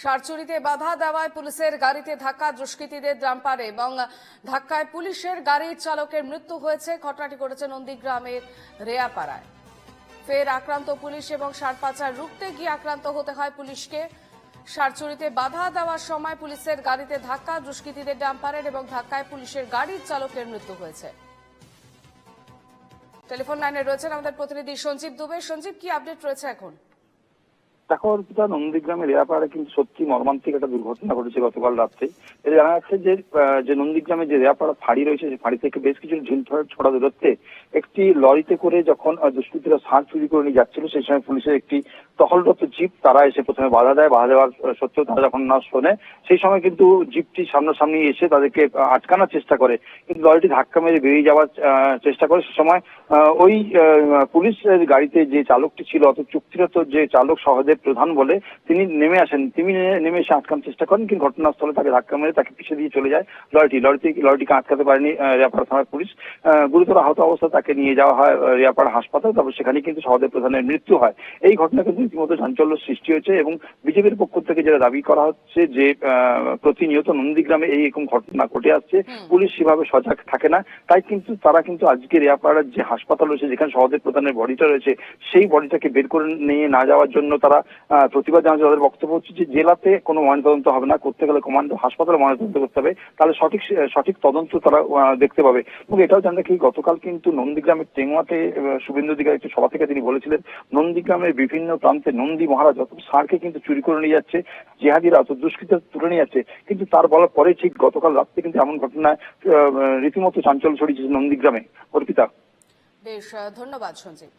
সার চুরিতে বাধা দেওয়ায় পুলিশের গাড়িতে ধাক্কা, দুষ্কৃতীদের ডাম্পারে এবং ধাক্কায় পুলিশের গাড়ির চালকের মৃত্যু হয়েছে। ঘটনাটি ঘটেছে নন্দীগ্রামের রেয়াপাড়ায়। ফের আক্রান্ত পুলিশ এবং সার পাচার রুখতে গিয়ে আক্রান্ত হতে হয় পুলিশকে। সার চুরিতে বাধা দেওয়ার সময় পুলিশের গাড়িতে ধাক্কা, দুষ্কৃতীদের ডাম্পারের এবং ধাক্কায় পুলিশের গাড়ির চালকের মৃত্যু হয়েছে। টেলিফোন লাইনে রয়েছেন আমাদের প্রতিনিধি সঞ্জীব দুবে। সঞ্জীব, কি আপডেট রয়েছে এখন? দেখো অর্পিতা, নন্দীগ্রামের রেয়াপাড়ে কিন্তু সত্যি মর্মান্তিক একটা দুর্ঘটনা ঘটেছে গতকাল রাত্রে। এটা জানা যাচ্ছে যে নন্দীগ্রামে যে রেয়াপাড়া ফাঁড়ি রয়েছে, সেই ফাঁড়ি থেকে বেশ কিছু ঢিল ছড়া দূরত্বে একটি লরিতে করে যখন দুষ্কৃতীরা সার চুরি করে নিয়ে যাচ্ছিল, সেই সময় পুলিশের একটি টহলরত জিপ তারা এসে প্রথমে বাধা দেয়। বাধা দেওয়ার সত্ত্বেও তারা যখন না শোনে, সেই সময় কিন্তু জিপটি সামনাসামনি এসে তাদেরকে আটকানোর চেষ্টা করে, কিন্তু লরিটি ধাক্কা মেরে বেরিয়ে যাওয়ার চেষ্টা করে। সে সময় ওই পুলিশের গাড়িতে যে চালকটি ছিল, অত চুক্তিরত যে চালক সহদেব প্রধান বলে, তিনি নেমে আসেন। তিনি নেমে এসে আটকানোর চেষ্টা করেন, কিন্তু ঘটনাস্থলে তাকে ধাক্কা মেরে তাকে পিছিয়ে দিয়ে চলে যায় লরিটিকে আটকাতে পারেনি রেয়াপাড়া থানার পুলিশ। গুরুতর আহত অবস্থায় তাকে নিয়ে যাওয়া হয় রেয়াপাড়া হাসপাতাল। তবে সেখানে কিন্তু সহদেব প্রধানের মৃত্যু হয়। এই ঘটনা কিন্তু রীতিমতো চাঞ্চল্য সৃষ্টি হয়েছে এবং বিজেপির পক্ষ থেকে যেটা দাবি করা হচ্ছে যে প্রতিনিয়ত নন্দীগ্রামে এইরকম ঘটনা ঘটে আসছে, পুলিশ সেভাবে সজাগ থাকে না। তাই কিন্তু তারা কিন্তু আজকে রেয়াপাড়ার যে হাসপাতাল রয়েছে, যেখানে সহদেব প্রধানের বডিটা রয়েছে, সেই বডিটাকে বের করে নিয়ে না যাওয়ার জন্য তারা প্রতিবাদ জানাচ্ছে। তাদের বক্তব্য হচ্ছে যে জেলাতে কোনো ময়নাতদন্ত হবে না, করতে গেলে হাসপাতালে ময়নাতদন্ত করতে হবে, তাহলে সঠিক তদন্ত তারা দেখতে পাবে। এবং এটাও জানা কি, গতকাল কিন্তু নন্দীগ্রামের টেঙ্গুয়াতে শুভেন্দু অধিকারী একটি সভা থেকে তিনি বলেছিলেন, নন্দীগ্রামের বিভিন্ন প্রান্তে নন্দী মহারাজ যত সারকে কিন্তু চুরি করে নিয়ে যাচ্ছে, জিহাদিরা অত দুষ্কৃতীরা তুলে নিয়ে যাচ্ছে। কিন্তু তার বলার পরে ঠিক গতকাল রাত্রে কিন্তু এমন ঘটনায় রীতিমতো চাঞ্চল্য ছড়িয়েছে নন্দীগ্রামে। অর্পিতা, বেশ, ধন্যবাদ সঞ্জীব।